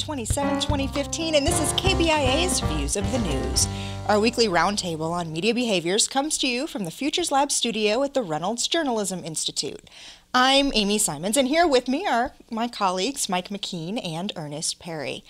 27, 2015, and this is KBIA's Views of the News. Our weekly roundtable on media behaviors comes to you from the Futures Lab studio at the Reynolds Journalism Institute. I'm Amy Simons, and here with me are my colleagues Mike McKean and Ernest Perry.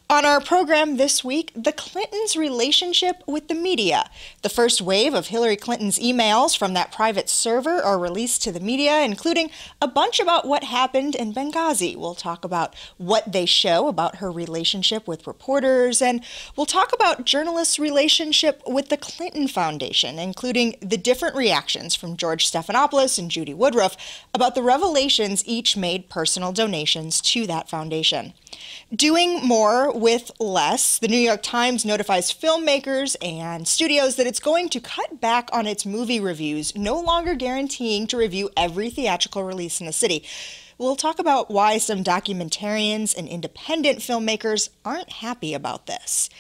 On our program this week, the Clintons' relationship with the media. The first wave of Hillary Clinton's emails from that private server are released to the media, including a bunch about what happened in Benghazi. We'll talk about what they show about her relationship with reporters, and we'll talk about journalists' relationship with the Clinton Foundation, including the different reactions from George Stephanopoulos and Judy Woodruff about the revelations each made personal donations to that foundation. Doing more with less, the New York Times notifies filmmakers and studios that it's going to cut back on its movie reviews, no longer guaranteeing to review every theatrical release in the city. We'll talk about why some documentarians and independent filmmakers aren't happy about this,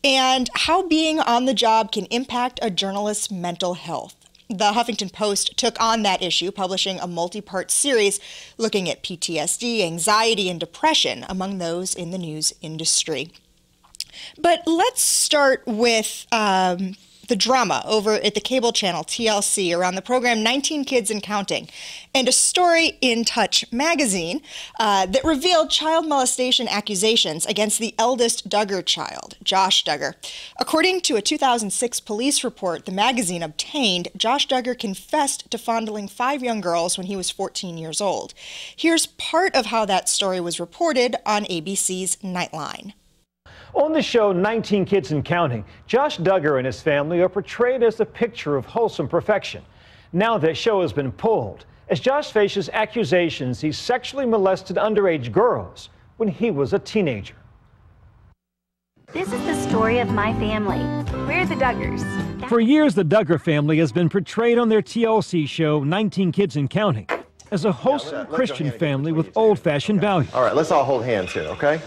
and how being on the job can impact a journalist's mental health. The Huffington Post took on that issue, publishing a multi-part series looking at PTSD, anxiety, and depression among those in the news industry. But let's start with the drama over at the cable channel TLC around the program 19 Kids and Counting, and a story in Touch magazine that revealed child molestation accusations against the eldest Duggar child, Josh Duggar. According to a 2006 police report the magazine obtained, Josh Duggar confessed to fondling 5 young girls when he was 14 years old. Here's part of how that story was reported on ABC's Nightline. On the show 19 Kids and Counting, Josh Duggar and his family are portrayed as a picture of wholesome perfection. Now that show has been pulled, as Josh faces accusations he sexually molested underage girls when he was a teenager. This is the story of my family. We're the Duggars. For years, the Duggar family has been portrayed on their TLC show 19 Kids and Counting as a wholesome Christian family with old-fashioned values. All right, let's all hold hands here, okay?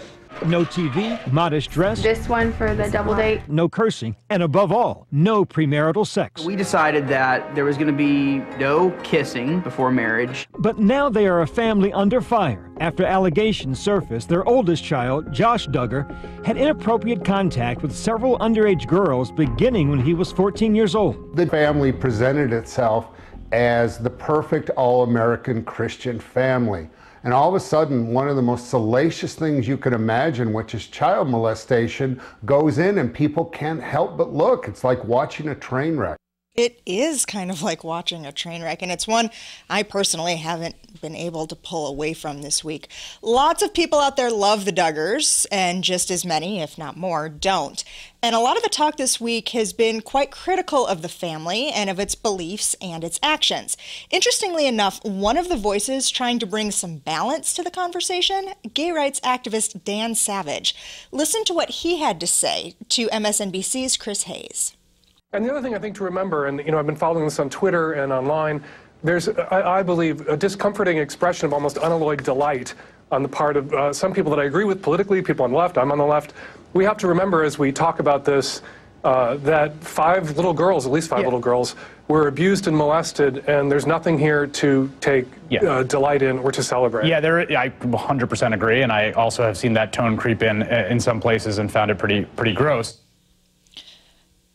No TV, modest dress. This one for the double date. No cursing, and above all, no premarital sex. We decided that there was going to be no kissing before marriage. But now they are a family under fire after allegations surfaced their oldest child, Josh Duggar, had inappropriate contact with several underage girls beginning when he was 14 years old. The family presented itself as the perfect all-American Christian family. And all of a sudden, one of the most salacious things you could imagine, which is child molestation, goes in and people can't help but look. It's like watching a train wreck. It is kind of like watching a train wreck, and it's one I personally haven't been able to pull away from this week. Lots of people out there love the Duggars, and just as many, if not more, don't. And a lot of the talk this week has been quite critical of the family and of its beliefs and its actions. Interestingly enough, one of the voices trying to bring some balance to the conversation, gay rights activist Dan Savage. Listen to what he had to say to MSNBC's Chris Hayes. And the other thing I think to remember, and I've been following this on Twitter and online, there's, I believe, a discomforting expression of almost unalloyed delight on the part of some people that I agree with politically, people on the left, I'm on the left. We have to remember as we talk about this that 5 little girls, at least 5 little girls, were abused and molested, and there's nothing here to take delight in or to celebrate. Yeah, I 100% agree, and I also have seen that tone creep in some places and found it pretty gross.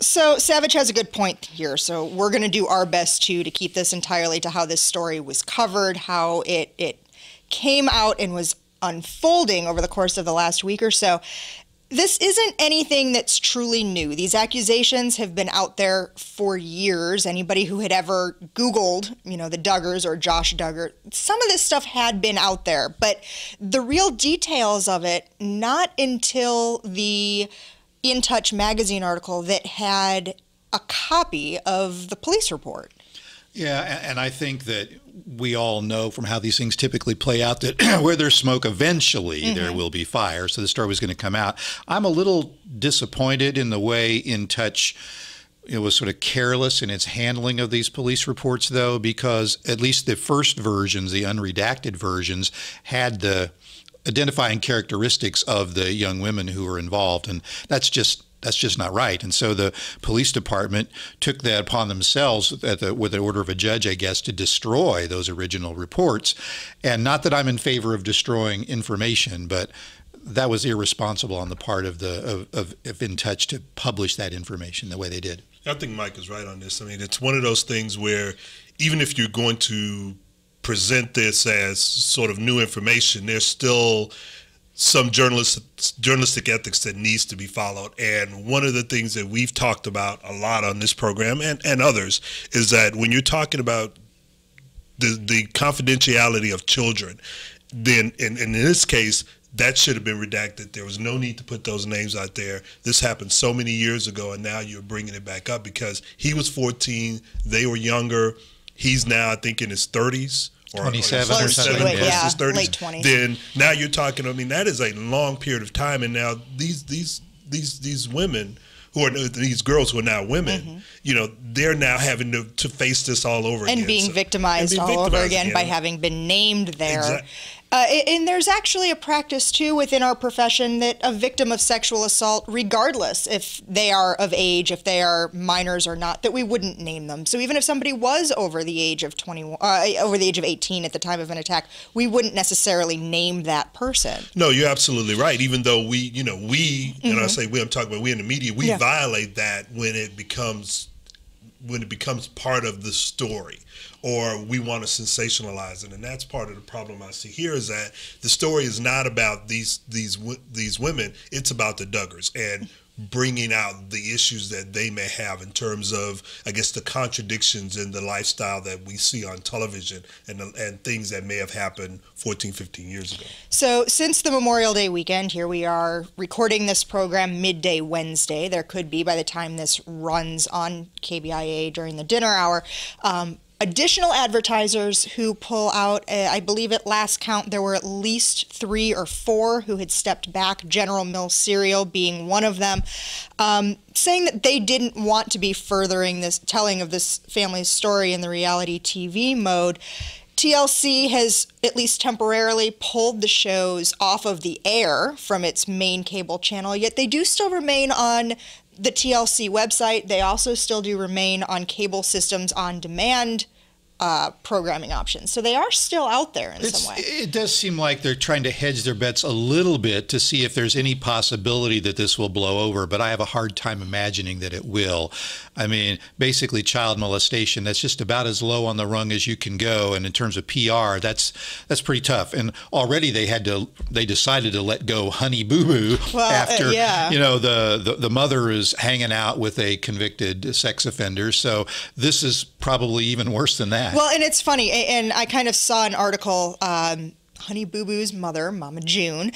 So Savage has a good point here. So we're going to do our best to keep this entirely to how this story was covered, how it came out and was unfolding over the course of the last week or so. This isn't anything that's truly new. These accusations have been out there for years. Anybody who had ever Googled, the Duggars or Josh Duggar, some of this stuff had been out there. But the real details of it, not until the In Touch magazine article that had a copy of the police report. Yeah, and I think that we all know from how these things typically play out that where there's smoke, eventually there will be fire. So the story was going to come out. I'm a little disappointed in the way In Touch was sort of careless in its handling of these police reports, though, because at least the first versions, the unredacted versions, had the identifying characteristics of the young women who were involved, and that's just not right. And so the police department took that upon themselves with the order of a judge, I guess, to destroy those original reports. And not that I'm in favor of destroying information, but that was irresponsible on the part of In Touch to publish that information the way they did. I think Mike is right on this. I mean, it's one of those things where even if you're going to present this as sort of new information, there's still some journalistic ethics that needs to be followed. And one of the things that we've talked about a lot on this program and others is that when you're talking about the confidentiality of children, then in this case, that should have been redacted. There was no need to put those names out there. This happened so many years ago, and now you're bringing it back up because he was 14, they were younger. He's now, I think, in his 30s. 27 or something. Yeah, his 30s. late 20s. Then now you're talking, I mean, that is a long period of time, and now these women who are, these girls who are now women, you know, they're now having to face this all over again. And being victimized all over again by having been named there. Exactly. And there's actually a practice, too, within our profession that a victim of sexual assault, regardless if they are of age, if they are minors or not, that we wouldn't name them. So even if somebody was over the age of 18 at the time of an attack, we wouldn't necessarily name that person. No, you're absolutely right. Even though we, and I say we, I'm talking about we in the media, we violate that when it becomes part of the story, or we want to sensationalize it. And that's part of the problem I see here, is that the story is not about these women, it's about the Duggars and bringing out the issues that they may have in terms of, I guess, the contradictions in the lifestyle that we see on television and things that may have happened 14, 15 years ago. So since the Memorial Day weekend, here we are recording this program midday Wednesday. There could be, by the time this runs on KBIA during the dinner hour, additional advertisers who pull out. I believe at last count there were at least 3 or 4 who had stepped back, General Mills Cereal being one of them, saying that they didn't want to be furthering this telling of this family's story in the reality TV mode. TLC has, at least temporarily, pulled the shows off of the air from its main cable channel, yet they do still remain on the TLC website. They also still do remain on cable systems on demand programming options. So they are still out there in some way. It does seem like they're trying to hedge their bets a little bit to see if there's any possibility that this will blow over, but I have a hard time imagining that it will. I mean, basically child molestation, that's just about as low on the rung as you can go, and in terms of PR, that's pretty tough. And already they decided to let go Honey Boo Boo after the mother is hanging out with a convicted sex offender. So this is probably even worse than that. Well, and it's funny, and I kind of saw an article, Honey Boo Boo's mother, Mama June,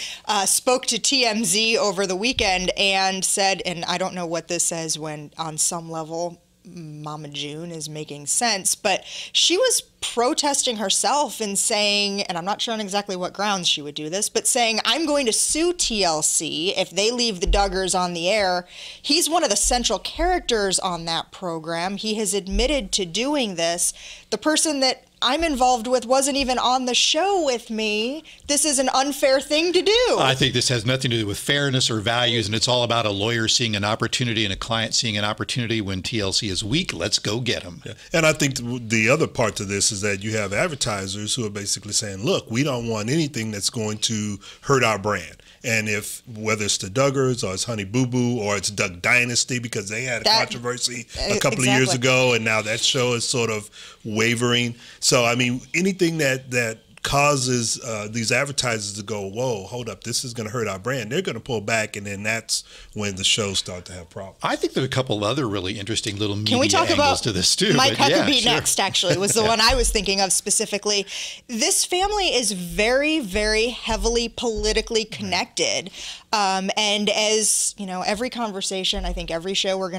spoke to TMZ over the weekend and said, and I don't know what this says when on some level Mama June is making sense, but she was protesting herself and saying, and I'm not sure on exactly what grounds she would do this, but saying, I'm going to sue TLC if they leave the Duggars on the air. He's one of the central characters on that program. He has admitted to doing this. The person that I'm involved with wasn't even on the show with me. This is an unfair thing to do. I think this has nothing to do with fairness or values, and it's all about a lawyer seeing an opportunity and a client seeing an opportunity. When TLC is weak, let's go get them. Yeah. And I think the other part to this is that you have advertisers who are basically saying, look, we don't want anything that's going to hurt our brand. And whether it's the Duggars or it's Honey Boo Boo or it's Duck Dynasty, because they had a controversy a couple of years ago, and now that show is sort of wavering. So, I mean, anything that causes these advertisers to go, whoa, hold up, this is going to hurt our brand, they're going to pull back, and then that's when the shows start to have problems. I think there are a couple other really interesting little media Can we talk angles about to this too. Mike Huckabee next, actually, was the one I was thinking of specifically. This family is very, very heavily politically connected. And as you know, every conversation, I think every show we're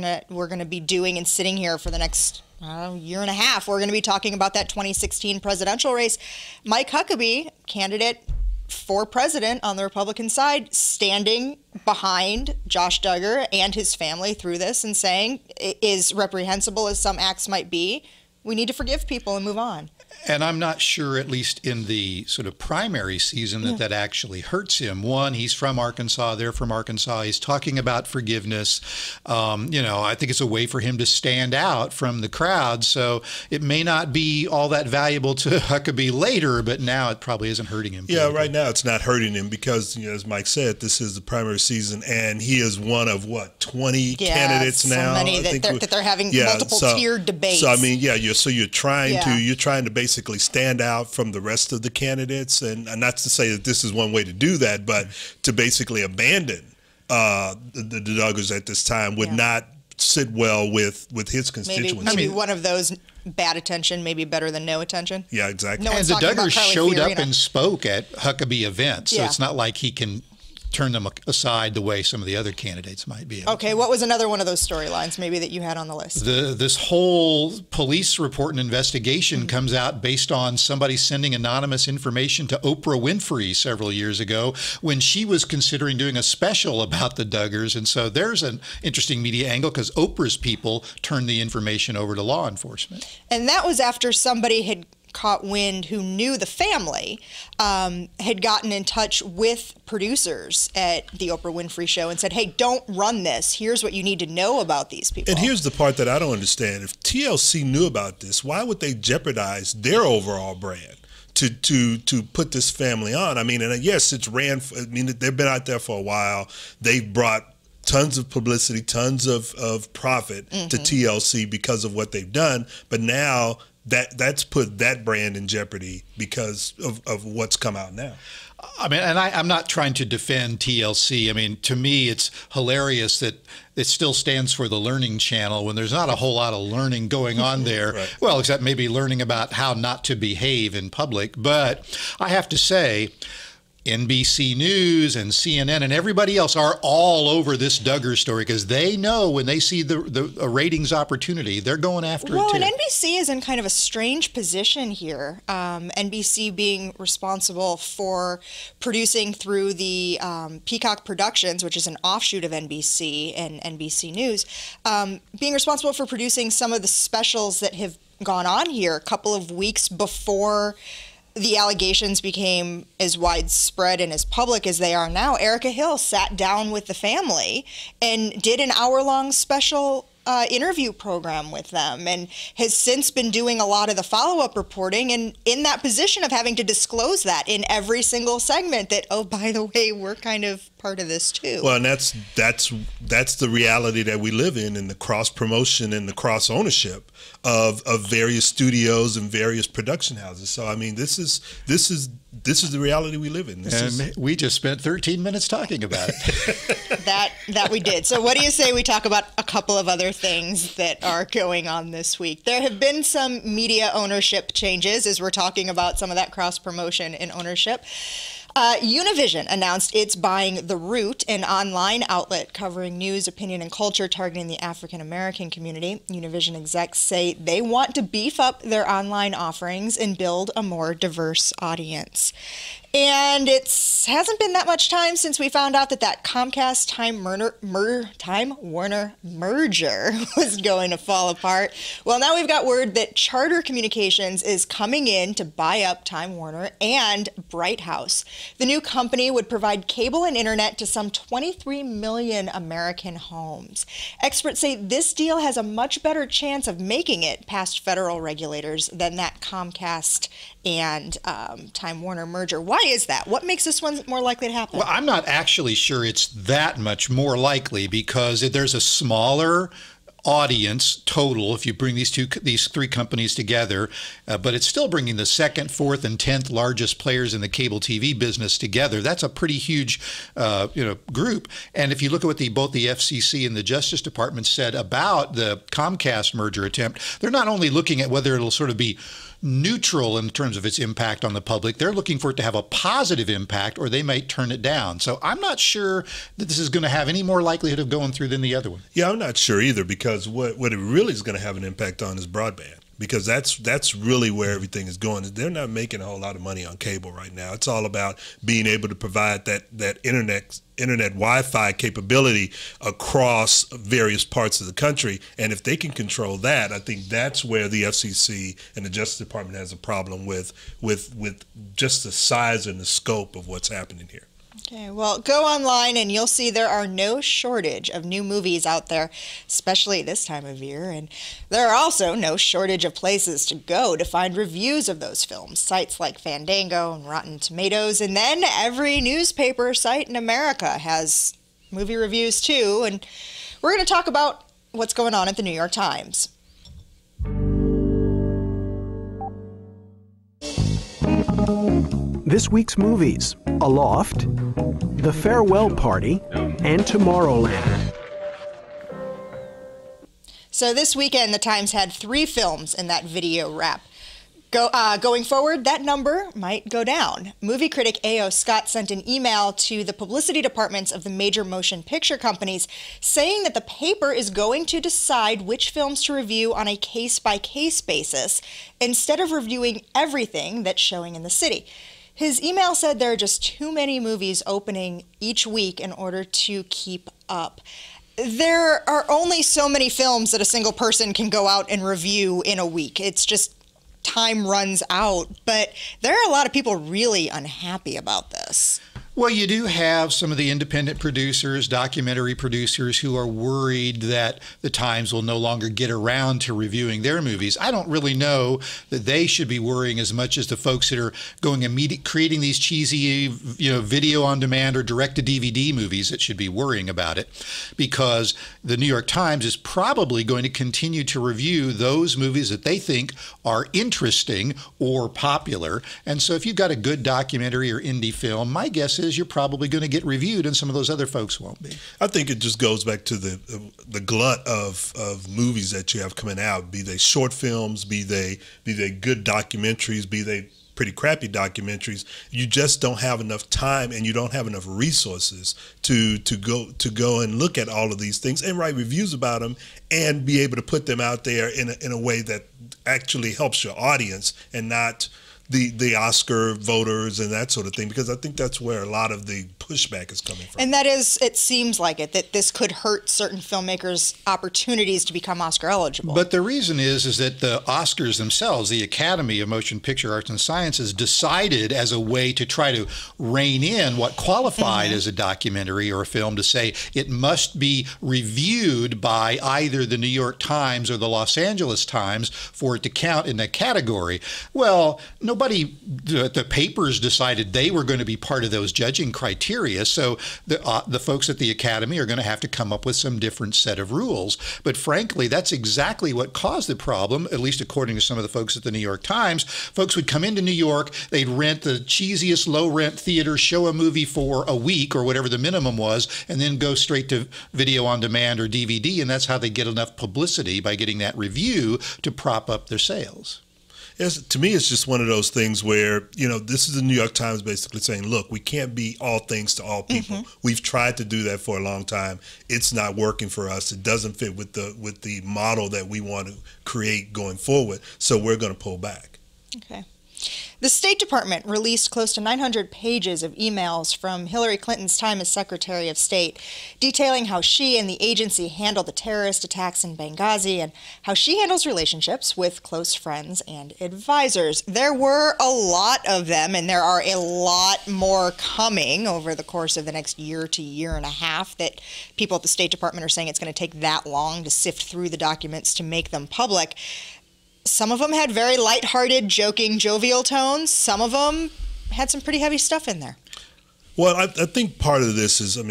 gonna be doing and sitting here for the next year and a half, we're going to be talking about that 2016 presidential race. Mike Huckabee, candidate for president on the Republican side, standing behind Josh Duggar and his family through this and saying, as reprehensible as some acts might be, we need to forgive people and move on. And I'm not sure, at least in the sort of primary season, that actually hurts him. One, he's from Arkansas. They're from Arkansas. He's talking about forgiveness. I think it's a way for him to stand out from the crowd. So it may not be all that valuable to Huckabee later, but now it probably isn't hurting him. Yeah, right now it's not hurting him because, as Mike said, this is the primary season, and he is one of 20 candidates now. So many that they're having multiple tiered debates. So I mean, you're trying to basically stand out from the rest of the candidates, and not to say that this is one way to do that, but to basically abandon the Duggars at this time would not sit well with his constituency. Maybe one of those bad attention, maybe better than no attention. Yeah, exactly. No and the Duggars showed up and spoke at Huckabee events, so it's not like he can turn them aside the way some of the other candidates might be able to. What was another one of those storylines maybe that you had on the list? This whole police report and investigation comes out based on somebody sending anonymous information to Oprah Winfrey several years ago when she was considering doing a special about the Duggars. And so there's an interesting media angle because Oprah's people turned the information over to law enforcement. And that was after somebody had caught wind who knew the family, had gotten in touch with producers at the Oprah Winfrey Show and said, hey, don't run this. Here's what you need to know about these people. And here's the part that I don't understand. If TLC knew about this, why would they jeopardize their overall brand to put this family on? I mean, and yes, they've been out there for a while. They've brought tons of publicity, tons of profit to TLC because of what they've done. But now that's put that brand in jeopardy because of what's come out now. I mean, and I'm not trying to defend TLC. I mean, to me, it's hilarious that it still stands for the Learning Channel when there's not a whole lot of learning going on there. Right. Well, except maybe learning about how not to behave in public. But I have to say, NBC News and CNN and everybody else are all over this Duggar story because they know when they see the ratings opportunity, they're going after it too. Well, and NBC is in kind of a strange position here. NBC being responsible for producing through the Peacock Productions, which is an offshoot of NBC and NBC News, being responsible for producing some of the specials that have gone on here a couple of weeks before the allegations became as widespread and as public as they are now. Erica Hill sat down with the family and did an hour-long special interview program with them and has since been doing a lot of the follow-up reporting and in that position of having to disclose that in every single segment that, oh, by the way, we're kind of part of this too. Well, and that's the reality that we live in the cross-promotion and the cross-ownership of various studios and various production houses. So, I mean, this is the reality we live in. We just spent 13 minutes talking about it. that we did. So what do you say we talk about a couple of other things that are going on this week? There have been some media ownership changes as we're talking about some of that cross-promotion and ownership. Univision announced it's buying The Root, an online outlet covering news, opinion, and culture targeting the African-American community. Univision execs say they want to beef up their online offerings and build a more diverse audience. And it hasn't been that much time since we found out that Comcast Time Warner merger was going to fall apart. Well, now we've got word that Charter Communications is coming in to buy up Time Warner and Bright House. The new company would provide cable and internet to some 23 million American homes. Experts say this deal has a much better chance of making it past federal regulators than that Comcast and Time Warner merger. Why is that? What makes this one more likely to happen? Well, I'm not actually sure it's that much more likely because there's a smaller audience total if you bring these three companies together, but it's still bringing the second, fourth, and 10th largest players in the cable TV business together. That's a pretty huge group. And if you look at what both the FCC and the Justice Department said about the Comcast merger attempt, they're not only looking at whether it'll sort of be neutral in terms of its impact on the public. They're looking for it to have a positive impact or they might turn it down. So I'm not sure that this is going to have any more likelihood of going through than the other one. Yeah, I'm not sure either because what it really is going to have an impact on is broadband. because that's really where everything is going. They're not making a whole lot of money on cable right now. It's all about being able to provide that internet Wi-Fi capability across various parts of the country. And if they can control that, I think that's where the FCC and the Justice Department has a problem with just the size and the scope of what's happening here. Okay, well, go online and you'll see there are no shortage of new movies out there, especially this time of year. And there are also no shortage of places to go to find reviews of those films. Sites like Fandango and Rotten Tomatoes, and then every newspaper site in America has movie reviews too. And we're going to talk about what's going on at the New York Times. This week's movies: Aloft, The Farewell Party, and Tomorrowland. So this weekend, the Times had 3 films in that video wrap. Going forward, that number might go down. Movie critic A.O. Scott sent an email to the publicity departments of the major motion picture companies saying that the paper is going to decide which films to review on a case-by-case basis instead of reviewing everything that's showing in the city. His email said there are just too many movies opening each week in order to keep up. There are only so many films that a single person can go out and review in a week. It's just time runs out. But there are a lot of people really unhappy about this. Well, you do have some of the independent producers, documentary producers, who are worried that the Times will no longer get around to reviewing their movies. I don't really know that they should be worrying as much as the folks that are going creating these cheesy, video on demand or direct to DVD movies that should be worrying about it, because the New York Times is probably going to continue to review those movies that they think are interesting or popular. And so if you've got a good documentary or indie film, my guess is you're probably going to get reviewed, and some of those other folks won't be. I think it just goes back to the glut of movies that you have coming out, be they short films, be they good documentaries, be they pretty crappy documentaries. You just don't have enough time, and you don't have enough resources to go and look at all of these things and write reviews about them and be able to put them out there in a way that actually helps your audience and not the Oscar voters and that sort of thing, because I think that's where a lot of the pushback is coming from. And that is, it seems like it, that this could hurt certain filmmakers' opportunities to become Oscar eligible. But the reason is that the Oscars themselves, the Academy of Motion Picture Arts and Sciences, decided as a way to try to rein in what qualified as a documentary or a film to say it must be reviewed by either the New York Times or the Los Angeles Times for it to count in that category. Well, the papers decided they were going to be part of those judging criteria, so the folks at the Academy are going to have to come up with some different set of rules. But frankly, that's exactly what caused the problem, at least according to some of the folks at the New York Times. Folks would come into New York, they'd rent the cheesiest low-rent theater, show a movie for a week or whatever the minimum was, and then go straight to video on demand or DVD, and that's how they get enough publicity, by getting that review to prop up their sales. Yes, to me, it's just one of those things where, this is the New York Times basically saying, look, we can't be all things to all people. We've tried to do that for a long time. It's not working for us. It doesn't fit with the model that we want to create going forward. So we're going to pull back. Okay. The State Department released close to 900 pages of emails from Hillary Clinton's time as Secretary of State, detailing how she and the agency handled the terrorist attacks in Benghazi and how she handles relationships with close friends and advisors. There were a lot of them, and there are a lot more coming over the course of the next year to year and a half, that people at the State Department are saying it's going to take that long to sift through the documents to make them public. Some of them had very lighthearted, joking, jovial tones. Some of them had some pretty heavy stuff in there. Well, I think part of this is,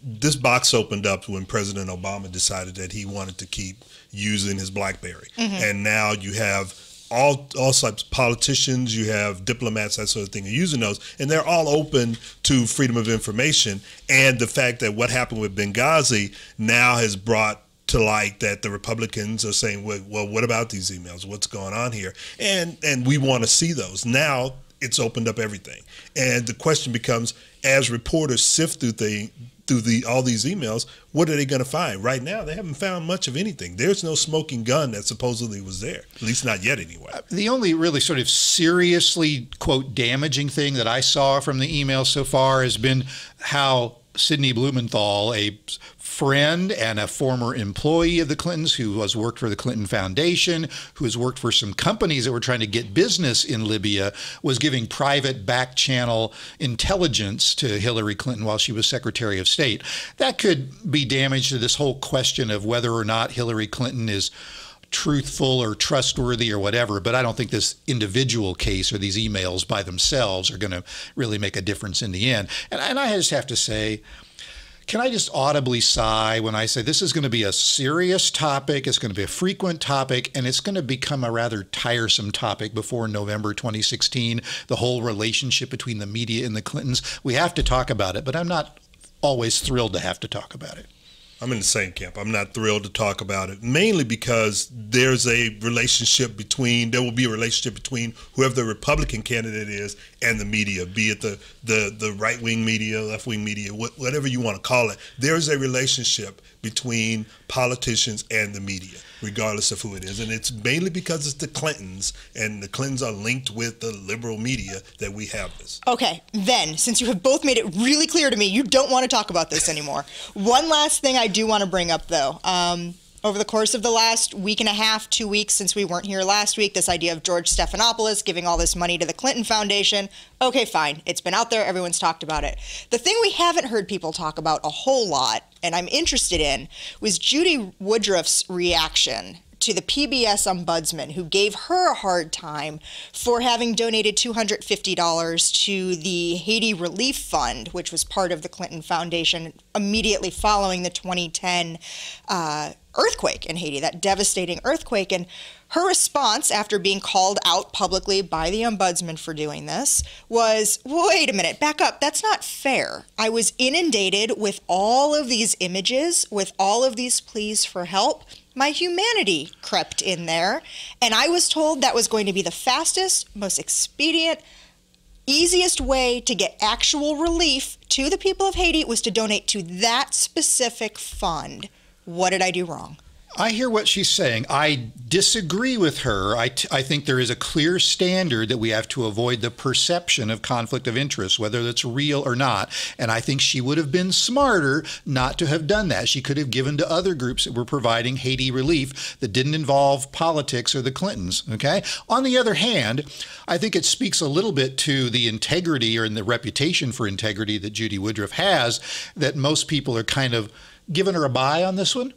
this box opened up when President Obama decided that he wanted to keep using his BlackBerry. And now you have all types of politicians, you have diplomats, that sort of thing, are using those, and they're all open to freedom of information. And the fact that what happened with Benghazi now has brought to light that the Republicans are saying, well, what about these emails? What's going on here? And we want to see those. Now it's opened up everything. And the question becomes, as reporters sift through through all these emails, what are they going to find? Right now, they haven't found much of anything. There's no smoking gun that supposedly was there, at least not yet anyway. The only really sort of seriously, quote, damaging thing that I saw from the email so far has been how Sidney Blumenthal, a friend and a former employee of the Clintons who has worked for the Clinton Foundation, who has worked for some companies that were trying to get business in Libya, was giving private back channel intelligence to Hillary Clinton while she was Secretary of State. That could be damage to this whole question of whether or not Hillary Clinton is truthful or trustworthy or whatever, but I don't think this individual case or these emails by themselves are going to really make a difference in the end. And I just have to say, can I just audibly sigh when I say this is going to be a serious topic, it's going to be a frequent topic, and it's going to become a rather tiresome topic before November 2016, the whole relationship between the media and the Clintons. We have to talk about it, but I'm not always thrilled to have to talk about it. I'm in the same camp. I'm not thrilled to talk about it, mainly because there's a relationship between, there will be a relationship between whoever the Republican candidate is and the media, be it the right-wing media, left-wing media, whatever you want to call it. There's a relationship between politicians and the media, regardless of who it is. And it's mainly because it's the Clintons, and the Clintons are linked with the liberal media that we have this. Okay, then, since you have both made it really clear to me you don't want to talk about this anymore, one last thing I do want to bring up, though. Over the course of the last week and a half, 2 weeks since we weren't here last week, this idea of George Stephanopoulos giving all this money to the Clinton Foundation, okay, fine. It's been out there. Everyone's talked about it. The thing we haven't heard people talk about a whole lot, and I'm interested in, was Judy Woodruff's reaction to the PBS ombudsman who gave her a hard time for having donated $250 to the Haiti Relief Fund, which was part of the Clinton Foundation immediately following the 2010 earthquake in Haiti, that devastating earthquake. And her response, after being called out publicly by the ombudsman for doing this, was, wait a minute, back up, that's not fair. I was inundated with all of these images, with all of these pleas for help. My humanity crept in there, and I was told that was going to be the fastest, most expedient, easiest way to get actual relief to the people of Haiti was to donate to that specific fund. What did I do wrong? I hear what she's saying. I disagree with her. I think there is a clear standard that we have to avoid the perception of conflict of interest, whether that's real or not. And I think she would have been smarter not to have done that. She could have given to other groups that were providing Haiti relief that didn't involve politics or the Clintons. Okay. On the other hand, I think it speaks a little bit to the integrity or in the reputation for integrity that Judy Woodruff has, that most people are kind of giving her a bye on this one.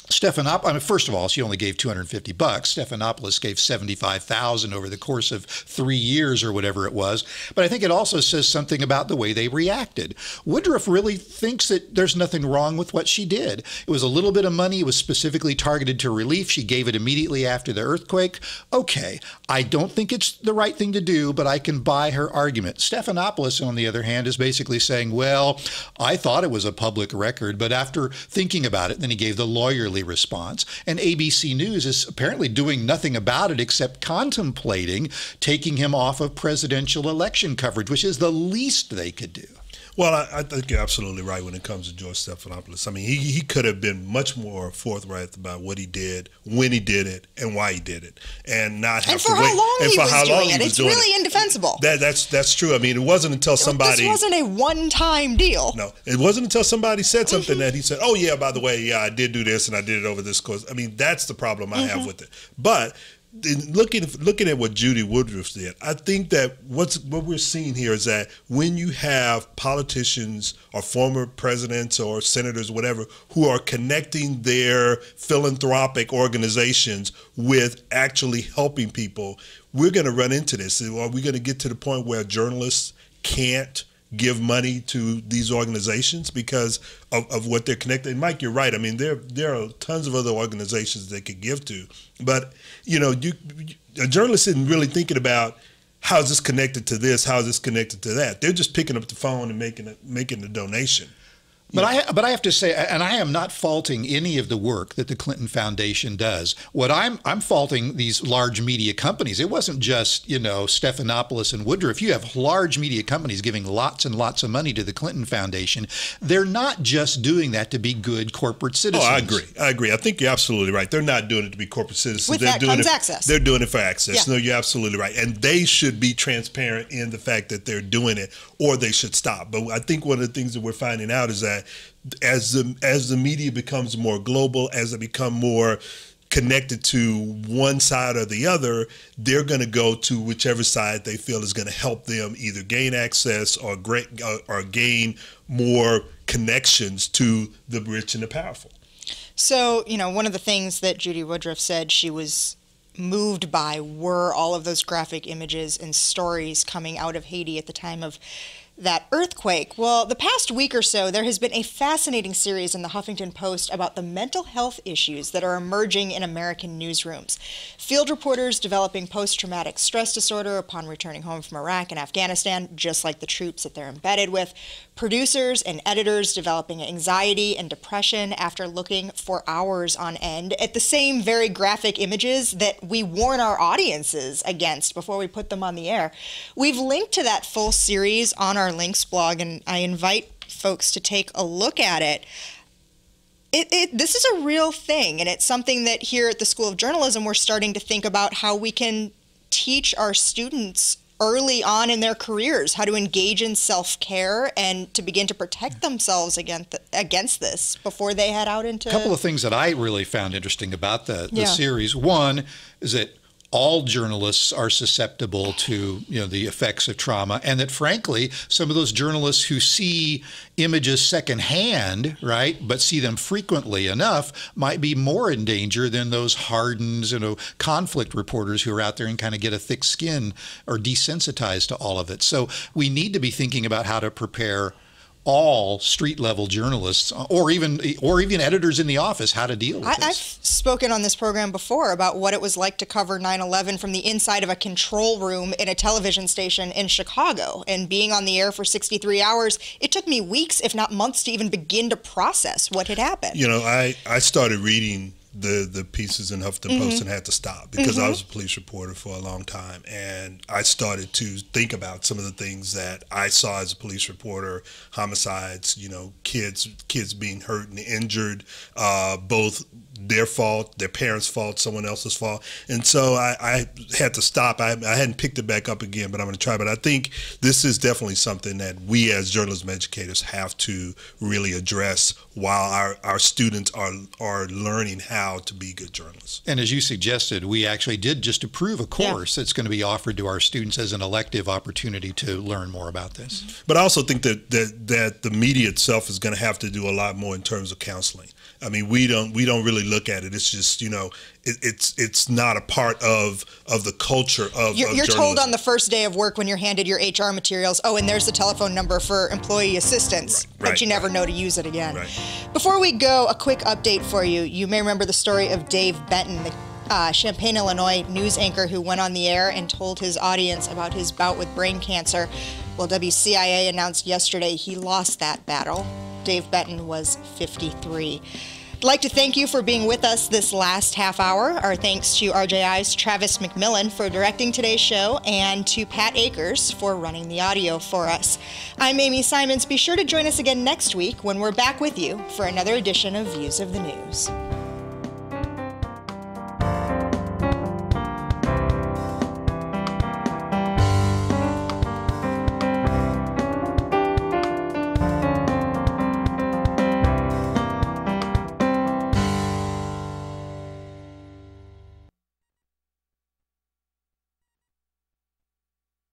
Stephanopoulos, I mean, first of all, she only gave $250. Stephanopoulos gave $75,000 over the course of 3 years or whatever it was. But I think it also says something about the way they reacted. Woodruff really thinks that there's nothing wrong with what she did. It was a little bit of money. It was specifically targeted to relief. She gave it immediately after the earthquake. Okay, I don't think it's the right thing to do, but I can buy her argument. Stephanopoulos, on the other hand, is basically saying, well, I thought it was a public record, but after thinking about it, then he gave the lawyerly response. And ABC News is apparently doing nothing about it except contemplating taking him off of presidential election coverage, which is the least they could do. Well, I think you're absolutely right when it comes to George Stephanopoulos. I mean, he could have been much more forthright about what he did, when he did it, and why he did it, and not have to wait. And for how long he was doing it. It's really indefensible. That's true. I mean, it wasn't until somebody... This wasn't a one-time deal. No, it wasn't until somebody said something that he said, oh, yeah, by the way, yeah, I did do this, and I did it over this course. I mean, that's the problem I have with it. But... looking at what Judy Woodruff did, I think that what we're seeing here is that when you have politicians or former presidents or senators, whatever, who are connecting their philanthropic organizations with actually helping people, we're going to run into this. Are we going to get to the point where journalists can't give money to these organizations because of what they're connected? And Mike, you're right. I mean, there are tons of other organizations they could give to, but you know, a journalist isn't really thinking about how is this connected to this, how is this connected to that. They're just picking up the phone and making a donation. But I have to say, and I am not faulting any of the work that the Clinton Foundation does. What I'm faulting these large media companies. It wasn't just, Stephanopoulos and Woodruff. You have large media companies giving lots and lots of money to the Clinton Foundation. They're not just doing that to be good corporate citizens. Oh, I agree. I think you're absolutely right. They're not doing it to be corporate citizens. With that comes access. They're doing it for access. Yeah. No, you're absolutely right. And they should be transparent in the fact that they're doing it, or they should stop. But I think one of the things that we're finding out is that as the media becomes more global, as they become more connected to one side or the other, they're going to go to whichever side they feel is going to help them either gain access or gain more connections to the rich and the powerful. So, one of the things that Judy Woodruff said she was moved by were all of those graphic images and stories coming out of Haiti at the time of that earthquake. Well, the past week or so, there has been a fascinating series in the Huffington Post about the mental health issues that are emerging in American newsrooms. Field reporters developing post-traumatic stress disorder upon returning home from Iraq and Afghanistan, just like the troops that they're embedded with. Producers and editors developing anxiety and depression after looking for hours on end at the same very graphic images that we warn our audiences against before we put them on the air. We've linked to that full series on our links blog, and I invite folks to take a look at it. This is a real thing, and it's something that here at the School of Journalism we're starting to think about how we can teach our students early on in their careers how to engage in self-care and to begin to protect themselves against this before they head out into... A couple of things that I really found interesting about the series. One is that all journalists are susceptible to the effects of trauma, and that frankly some of those journalists who see images secondhand, right, but see them frequently enough, might be more in danger than those hardened conflict reporters who are out there and kind of get a thick skin or desensitized to all of it. So we need to be thinking about how to prepare all street-level journalists, or even editors in the office, how to deal with this. I've spoken on this program before about what it was like to cover 9/11 from the inside of a control room in a television station in Chicago. And being on the air for 63 hours, it took me weeks, if not months, to even begin to process what had happened. I started reading the pieces in Huffington Post and had to stop because I was a police reporter for a long time, and I started to think about some of the things that I saw as a police reporter: homicides, kids being hurt and injured, both their fault, their parents' fault, someone else's fault. And so I had to stop. I hadn't picked it back up again, but I'm going to try. But I think this is definitely something that we as journalism educators have to really address while our students are learning how to be good journalists. And as you suggested, we actually did just approve a course that's going to be offered to our students as an elective opportunity to learn more about this. But I also think that the media itself is going to have to do a lot more in terms of counseling. I mean, we don't really look at it. It's just, it's not a part of the culture of You're journalism. told on the first day of work when you're handed your HR materials, oh, and there's the telephone number for employee assistance, but you never know to use it again. Right. Before we go, a quick update for you. You may remember the story of Dave Benton, the Champaign, Illinois news anchor who went on the air and told his audience about his bout with brain cancer. Well, WCIA announced yesterday he lost that battle. Dave Benton was 53. I'd like to thank you for being with us this last half hour. Our thanks to RJI's Travis McMillan for directing today's show, and to Pat Akers for running the audio for us. I'm Amy Simons. Be sure to join us again next week when we're back with you for another edition of Views of the News.